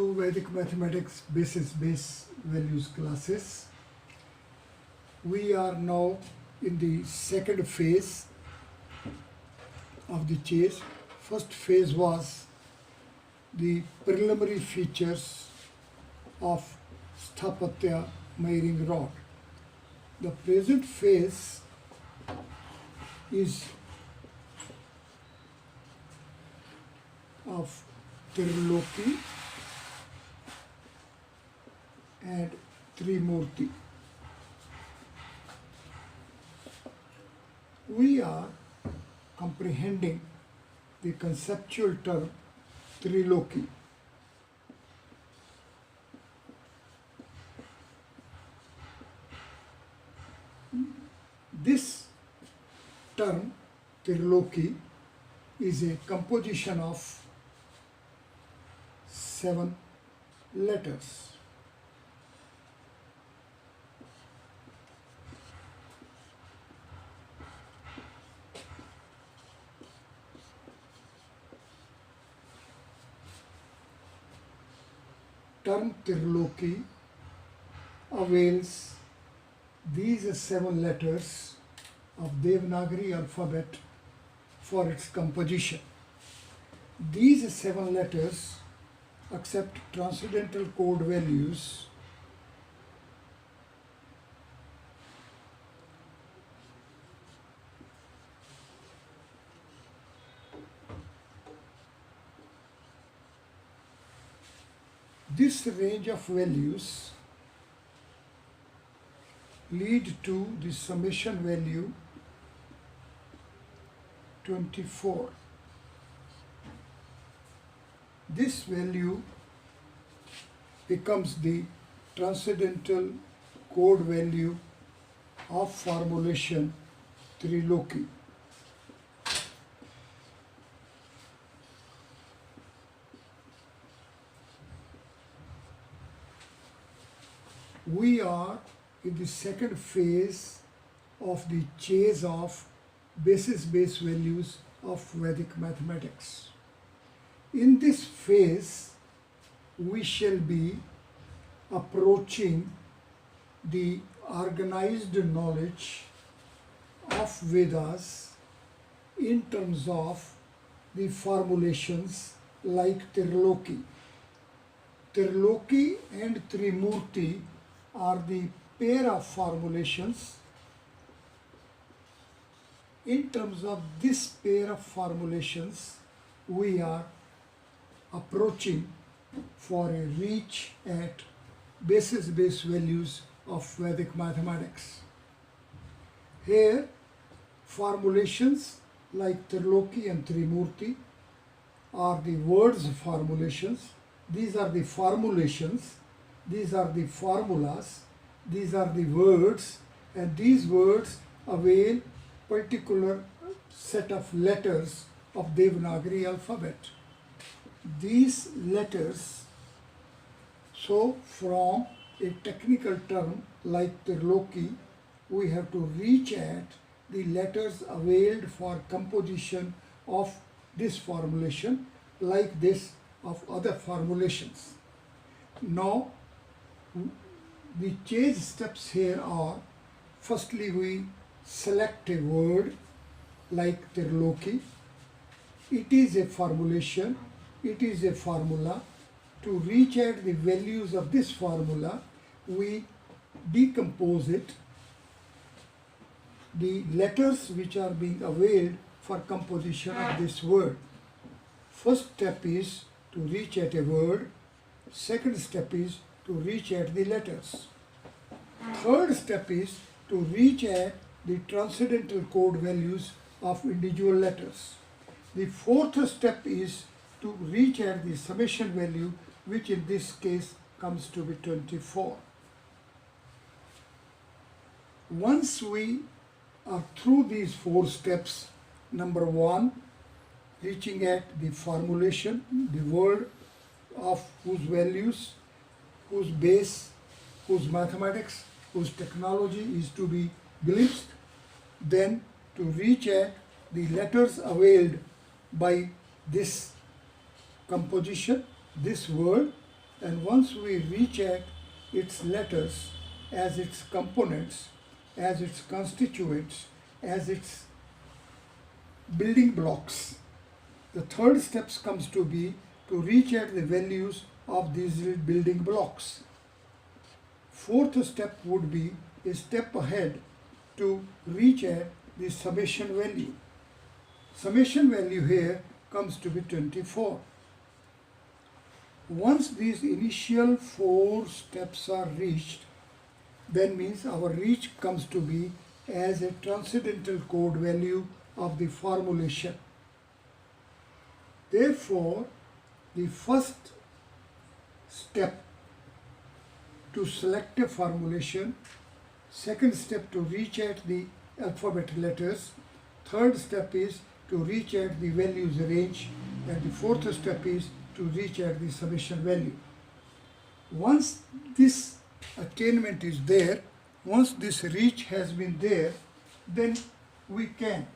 Vedic Mathematics base values classes. We are now in the second phase of the chase. First phase was the preliminary features of Sthapatya miring rod. The present phase is of Triloki and Trimurti. We are comprehending the conceptual term Triloki. This term Triloki is a composition of 7 letters. Term Triloki avails these 7 letters of Devanagari alphabet for its composition. These 7 letters accept transcendental code values This range of values lead to the summation value 24. This value becomes the transcendental code value of formulation Triloki. We are in the second phase of the chase of base values of Vedic mathematics. In this phase, we shall be approaching the organized knowledge of Vedas in terms of the formulations like Triloki. Triloki and Trimurti are the pair of formulations. In terms of this pair of formulations, we are approaching for a reach at base values of Vedic mathematics. Here, formulations like Triloki and Trimurti are the words formulations. These are the formulations. These are the formulas, these are the words, and these words avail particular set of letters of Devanagari alphabet. These letters, so from a technical term like Triloki, we have to reach at the letters availed for composition of this formulation like this of other formulations. Now, the change steps here are, firstly we select a word like Triloki. It is a formulation, it is a formula. To reach at the values of this formula, we decompose it. The letters which are being availed for composition of this word. First step is to reach at a word. Second step is to reach at the letters. Third step is to reach at the transcendental code values of individual letters. The fourth step is to reach at the summation value, which in this case comes to be 24. Once we are through these 4 steps, number 1, reaching at the formulation, the word of whose values, whose base, whose mathematics, whose technology is to be glimpsed, then to reach at the letters availed by this composition, this word, and once we reach at its letters as its components, as its constituents, as its building blocks, the third step comes to be to reach at the values of these building blocks. Fourth step would be a step ahead to reach at the summation value. Summation value here comes to be 24. Once these initial 4 steps are reached, then means our reach comes to be as a transcendental code value of the formulation. Therefore, the first step to select a formulation, second step to reach at the alphabet letters, third step is to reach at the values range, and the fourth step is to reach at the summation value. Once this attainment is there, once this reach has been there, then we can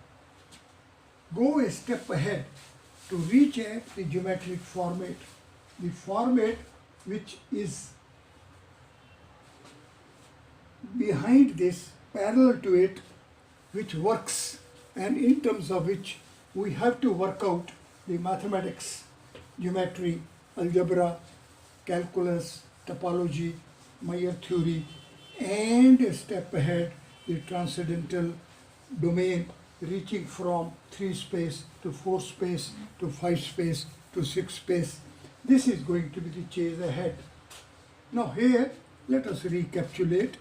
go a step ahead to reach at the geometric format. The format which is behind this, parallel to it, which works, and in terms of which we have to work out the mathematics, geometry, algebra, calculus, topology, Meyer theory, and a step ahead the transcendental domain reaching from 3 space to 4 space to 5 space to 6 space. This is going to be the chase ahead. Now here let us recapitulate.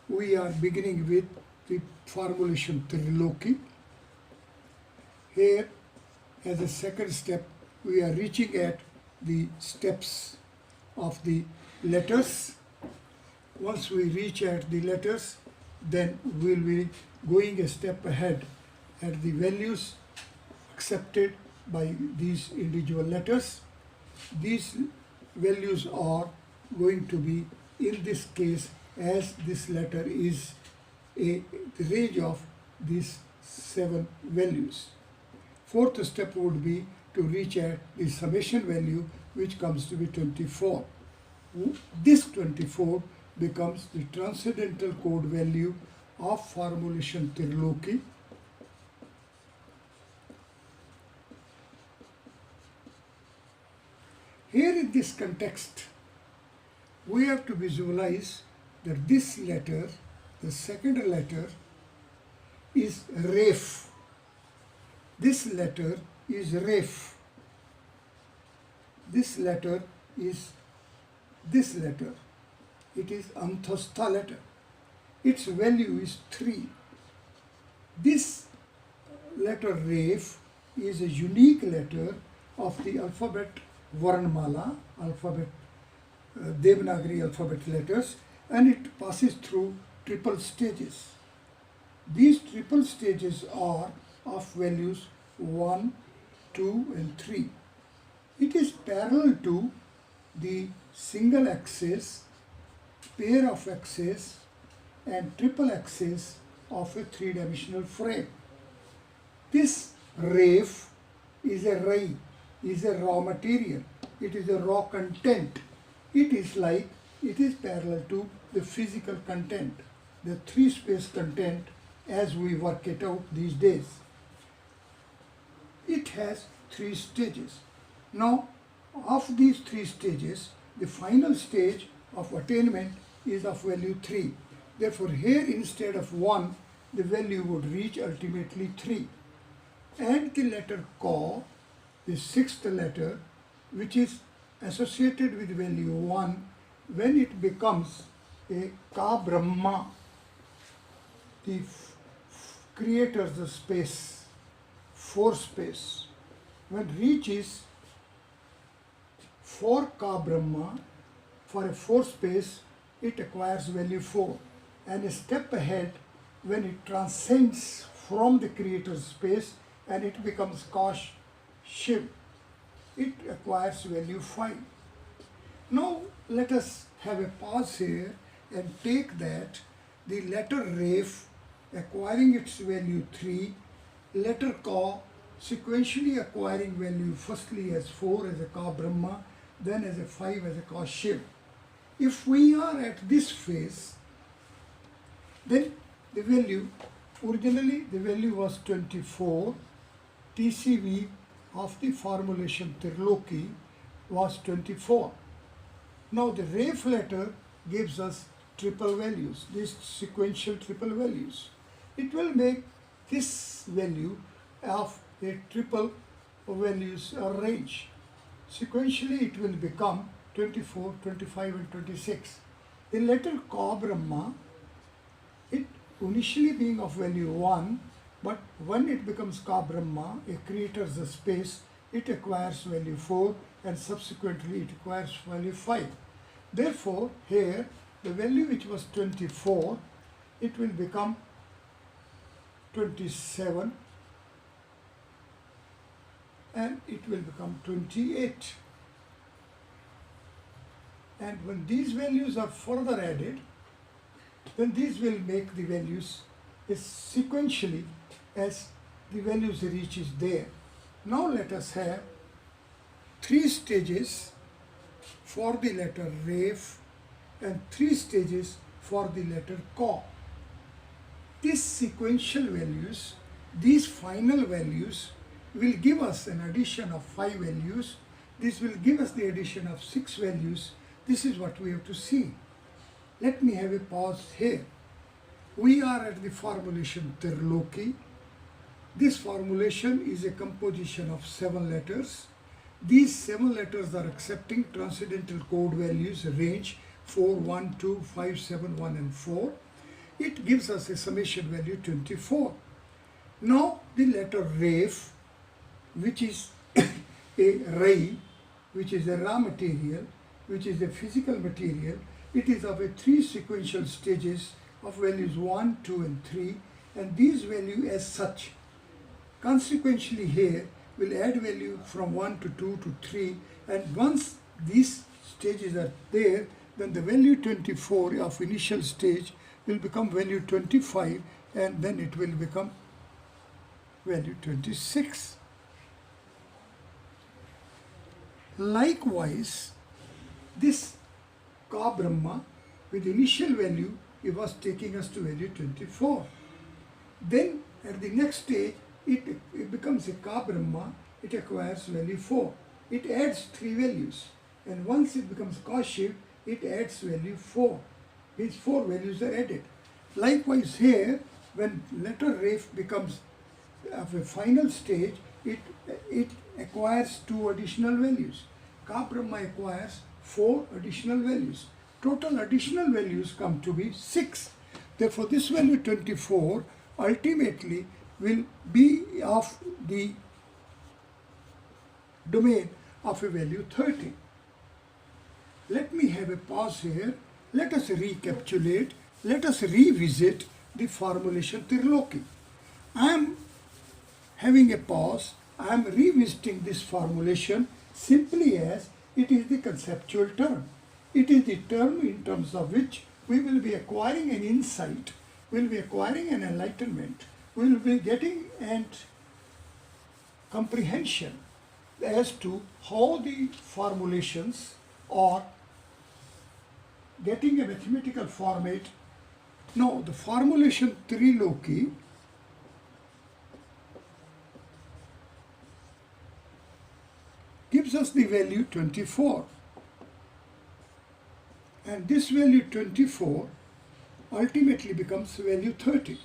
We are beginning with the formulation trilogy. Here as a second step we are reaching at the steps of the letters. Once we reach at the letters, then we will be going a step ahead at the values accepted by these individual letters. These values are going to be, in this case, as this letter is the range of these 7 values. Fourth step would be to reach at the summation value, which comes to be 24. This 24 becomes the transcendental code value of formulation trilogy. Here in this context, we have to visualize that this letter, the second letter, is ref. This letter is ref. This letter is this letter. It is anthastha letter. Its value is 3. This letter ref is a unique letter of the alphabet Varnamala, alphabet Devanagari alphabet letters, and it passes through triple stages. These triple stages are of values 1, 2 and 3. It is parallel to the single axis, pair of axes and triple axis of a 3-dimensional frame. This ref is a ray, is a raw material. It is a raw content. It is parallel to the physical content, the 3-space content as we work it out these days. It has 3 stages. Now, of these 3 stages, the final stage of attainment is of value 3. Therefore, here instead of 1, the value would reach ultimately 3. And the letter Ka, the 6th letter, which is associated with value 1, when it becomes a Ka Brahma, the creator, the space, 4 space, when reaches for Ka Brahma, for a 4 space, it acquires value 4. And a step ahead, when it transcends from the creator's space and it becomes Kash Shiv, it acquires value 5. Now let us have a pause here and take that the letter Ref acquiring its value 3, letter Ka sequentially acquiring value firstly as 4 as a Ka Brahma, then as a 5 as a cos shift. If we are at this phase, then the value, originally the value was 24, TCV of the formulation Triloki was 24. Now the Rayf letter gives us triple values, these sequential triple values. It will make this value of a triple values range. Sequentially it will become 24, 25 and 26. The letter Ka Brahma, it initially being of value 1, but when it becomes Ka Brahma, it creates a space, it acquires value 4 and subsequently it acquires value 5. Therefore, here the value which was 24, it will become 27 and it will become 28. And when these values are further added, then these will make the values as sequentially as the values reaches there. Now let us have 3 stages for the letter Rayf and 3 stages for the letter Ka. These sequential values, these final values will give us an addition of 5 values. This will give us the addition of 6 values. This is what we have to see. Let me have a pause here. We are at the formulation Triloki. This formulation is a composition of 7 letters. These 7 letters are accepting transcendental code values range 4, 1, 2, 5, 7, 1 and 4. It gives us a summation value 24. Now the letter Rayf, which is a ray, which is a raw material, which is a physical material, it is of a 3 sequential stages of values 1, 2 and 3, and these values as such. Consequently here will add value from 1 to 2 to 3, and once these stages are there, then the value 24 of initial stage will become value 25 and then it will become value 26. Likewise, this Ka Brahma with initial value, it was taking us to value 24. Then at the next stage, it becomes a Ka Brahma, it acquires value 4. It adds 3 values, and once it becomes Ka shift, it adds value 4. These 4 values are added. Likewise here, when letter Rayf becomes of a final stage, it acquires 2 additional values. Ka Brahma acquires 4 additional values. Total additional values come to be 6. Therefore, this value 24 ultimately will be of the domain of a value 30. Let me have a pause here. Let us recapitulate. Let us revisit the formulation Triloki. I am having a pause. I am revisiting this formulation simply as it is the conceptual term. It is the term in terms of which we will be acquiring an insight, we will be acquiring an enlightenment, we will be getting an comprehension as to how the formulations are getting a mathematical format. Now, the formulation Triloki gives us the value 24. And this value 24 ultimately becomes value 30.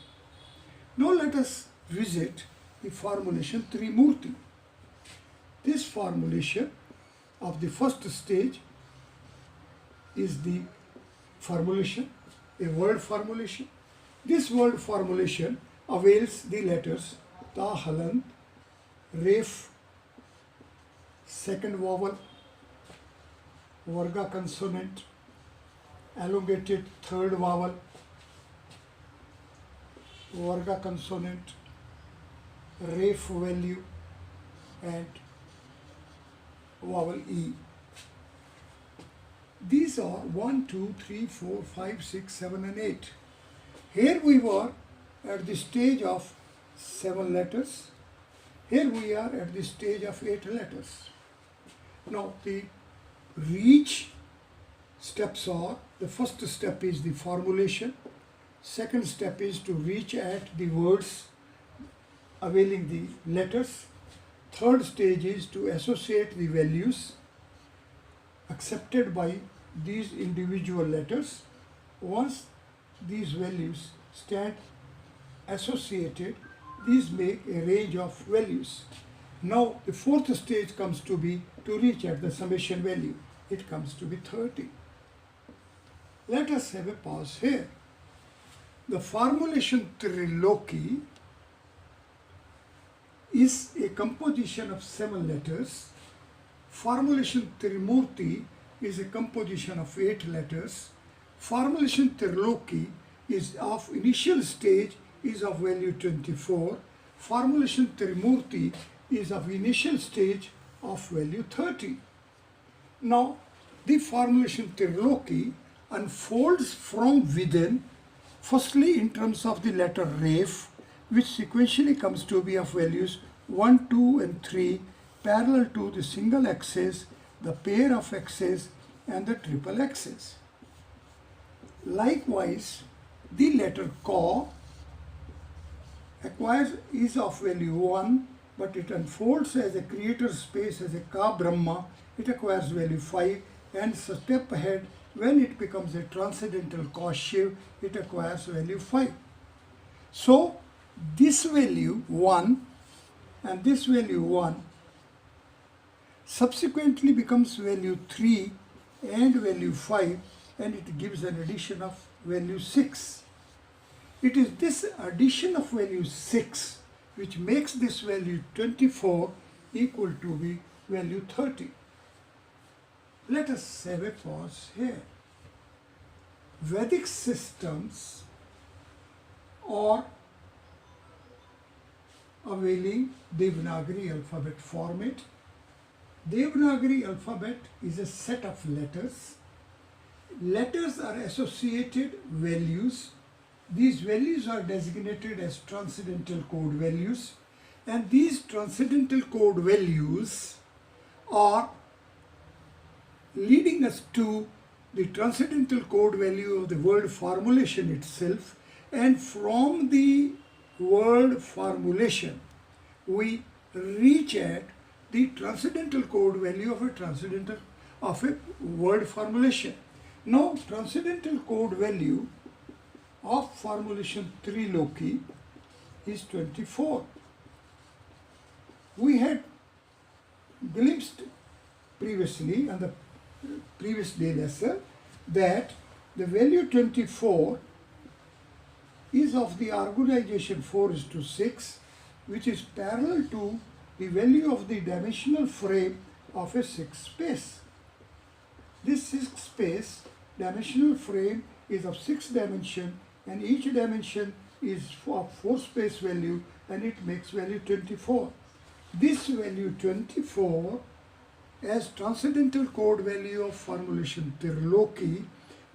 Now let us visit the formulation Trimurti. This formulation of the first stage is the formulation, a word formulation. This word formulation avails the letters Ta, Halant, Rayf, second vowel, Varga consonant, elongated third vowel, Varga consonant, Rayf value and vowel E. These are 1, 2, 3, 4, 5, 6, 7 and 8. Here we were at the stage of 7 letters. Here we are at the stage of 8 letters. Now the reach steps are, the first step is the formulation, second step is to reach at the words availing the letters, third stage is to associate the values accepted by these individual letters. Once these values stand associated, these make a range of values. Now the fourth stage comes to be to reach at the summation value. It comes to be 30. Let us have a pause here. The formulation trilogy is a composition of 7 letters. Formulation Trimurti is a composition of 8 letters. Formulation Triloki is of initial stage is of value 24. Formulation Trimurti is of initial stage of value 30. Now, the formulation Triloki unfolds from within, firstly in terms of the letter Ref, which sequentially comes to be of values 1, 2 and 3 parallel to the single axis, the pair of axes and the triple axis. Likewise, the letter Ka is of value 1, but it unfolds as a creator space as a Ka Brahma, it acquires value 5, and step ahead when it becomes a transcendental Ka Shiv, it acquires value 5. So, this value 1 and this value 1 subsequently becomes value 3 and value 5, and it gives an addition of value 6. It is this addition of value 6 which makes this value 24 equal to the value 30. Let us have a pause here. Vedic systems are availing Devanagari alphabet format. Devanagari alphabet is a set of letters. Letters are associated values. These values are designated as transcendental code values, and these transcendental code values are leading us to the transcendental code value of the word formulation itself, and from the word formulation we reach at the transcendental code value of a word formulation. Now, transcendental code value of formulation Triloki is 24. We had glimpsed previously on the previous day lesson that the value 24 is of the organization 4:6, which is parallel to the value of the dimensional frame of a 6 space. This 6 space dimensional frame is of 6 dimension, and each dimension is of 4 space value, and it makes value 24. This value 24 as transcendental code value of formulation Triloki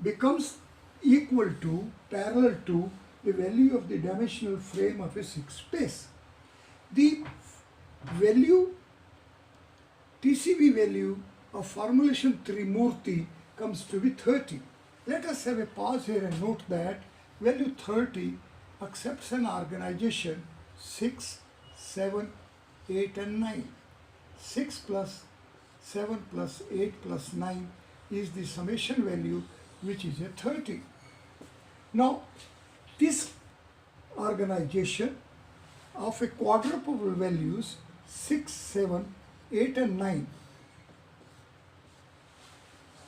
becomes equal to, parallel to the value of the dimensional frame of a 6 space. The value, TCV value of formulation Trimurti comes to be 30. Let us have a pause here and note that value 30 accepts an organization 6, 7, 8 and 9. 6 plus 7 plus 8 plus 9 is the summation value, which is a 30. Now, this organization of a quadruple values 6, 7, 8 and 9,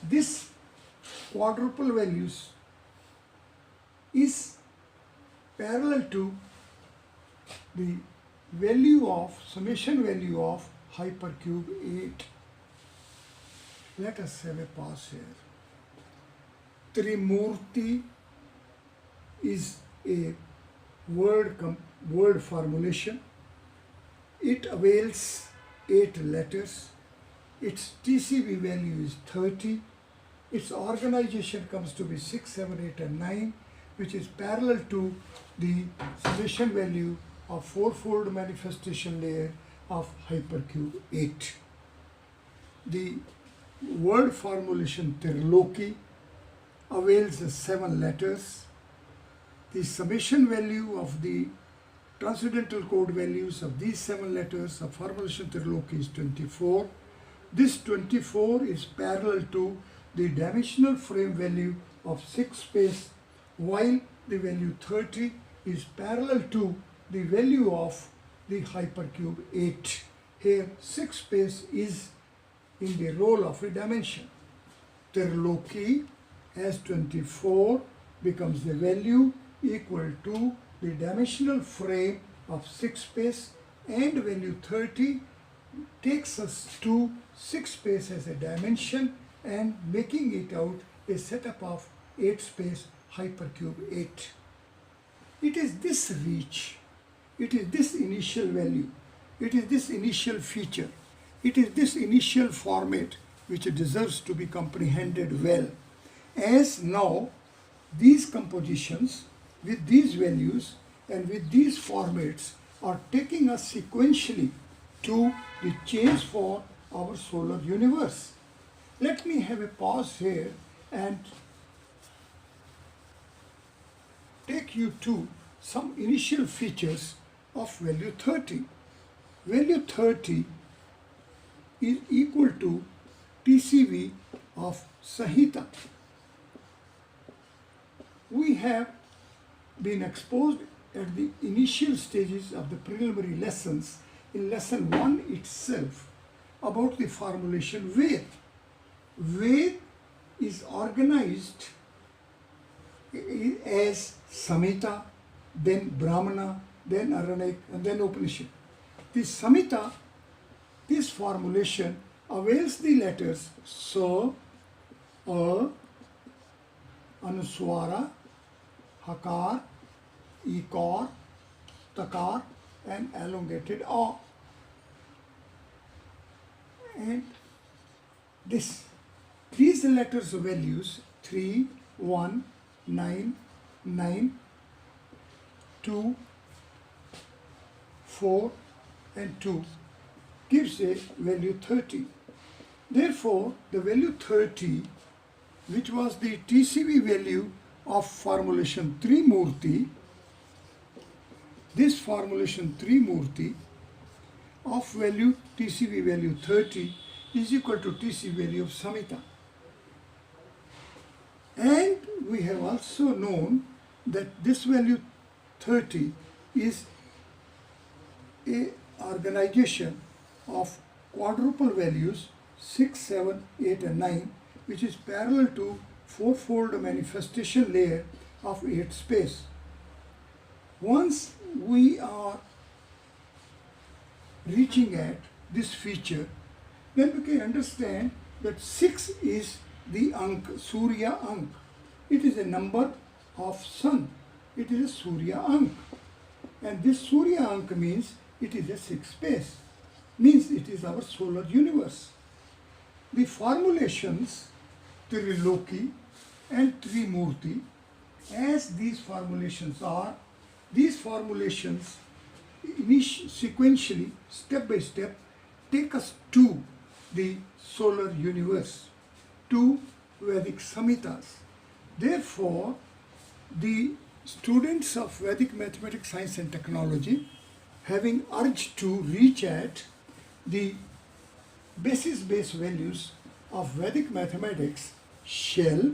this quadruple values is parallel to the value of, summation value of hypercube 8. Let us have a pause here. Trimurti is a word formulation. It avails 8 letters. Its TCV value is 30. Its organization comes to be 6, 7, 8 and 9, which is parallel to the summation value of 4-fold manifestation layer of hypercube 8. The word formulation Tirloki avails 7 letters. The summation value of the transcendental code values of these 7 letters of formulation Tirloki is 24. This 24 is parallel to the dimensional frame value of 6 space, while the value 30 is parallel to the value of the hypercube 8. Here 6 space is in the role of a dimension. Tirloki as 24 becomes the value equal to the dimensional frame of 6 space, and value 30 takes us to 6 space as a dimension and making it out a setup of 8 space hypercube 8. It is this reach, it is this initial value, it is this initial feature, it is this initial format which deserves to be comprehended well, as now these compositions with these values and with these formats are taking us sequentially to the change for our solar universe. Let me have a pause here and take you to some initial features of value 30. Value 30 is equal to TCV of Samhita. We have been exposed at the initial stages of the preliminary lessons in lesson 1 itself about the formulation Ved. Ved is organized as Samhita, then Brahmana, then Aranik, and then Upanishad. The Samhita, this formulation avails the letters Sa, A, Anuswara, Hakar, Ikar, Takar, and elongated A. And these letters values 3, 1, 9, 9, 2, 4, and 2 gives a value 30. Therefore, the value 30, which was the TCV value of formulation Trimurti, this formulation Trimurti of value TCV value 30 is equal to TCV value of Samhita. And we have also known that this value 30 is a organization of quadruple values 6, 7, 8, and 9, which is parallel to fourfold manifestation layer of 8 space. Once we are reaching at this feature, then we can understand that 6 is the Ank, Surya Ank. It is a number of sun. It is a Surya Ank. And this Surya Ank means it is a 6 space, means it is our solar universe. The formulations Triloki and Trimurti, as these formulations are, these formulations sequentially, step by step, take us to the solar universe, to Vedic Samhitas. Therefore, the students of Vedic Mathematics, Science and Technology, having urged to reach at the basis-based values of Vedic Mathematics, shall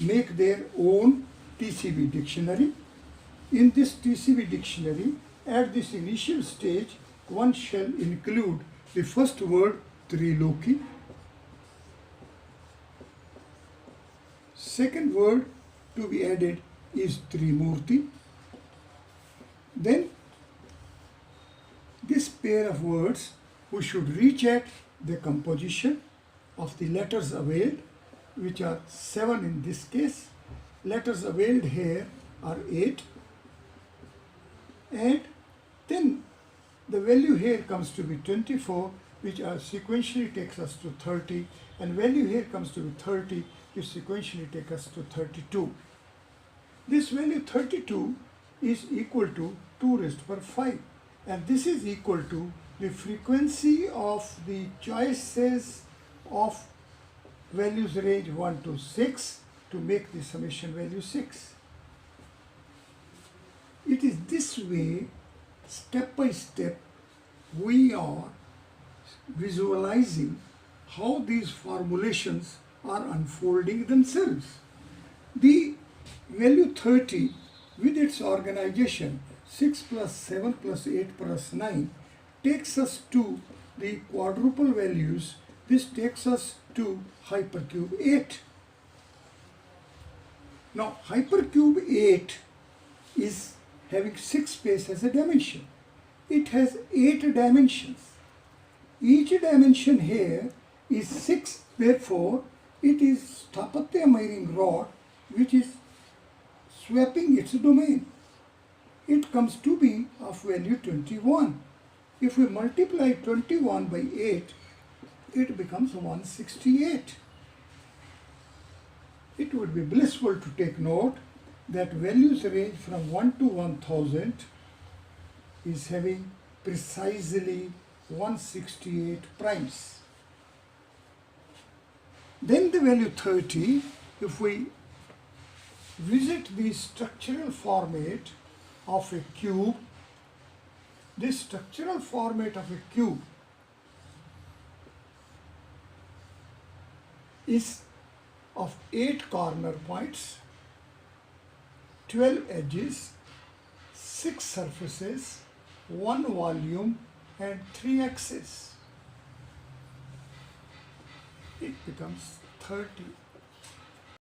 make their own TCV dictionary. In this TCV dictionary, at this initial stage, one shall include the first word Triloki, second word to be added is Trimurti. Then this pair of words, we should reach at the composition of the letters availed, which are 7 in this case. Letters availed here are 8. And then the value here comes to be 24, which sequentially takes us to 30. And value here comes to be 30, which sequentially takes us to 32. This value 32 is equal to 2 raised to the power 5. And this is equal to the frequency of the choices of values range 1 to 6 to make the summation value 6. It is this way, step by step, we are visualizing how these formulations are unfolding themselves. The value 30 with its organization 6 plus 7 plus 8 plus 9 takes us to the quadruple values. This takes us to hypercube 8. Now hypercube 8 is having 6 space as a dimension. It has 8 dimensions. Each dimension here is 6, therefore it is Sthapatya miring rod which is swapping its domain. It comes to be of value 21. If we multiply 21 by 8, it becomes 168. It would be blissful to take note that values range from 1 to 1000 is having precisely 168 primes. Then the value 30, if we visit the structural format of a cube, this structural format of a cube is of 8 corner points, 12 edges, 6 surfaces, 1 volume and 3 axes. It becomes 30.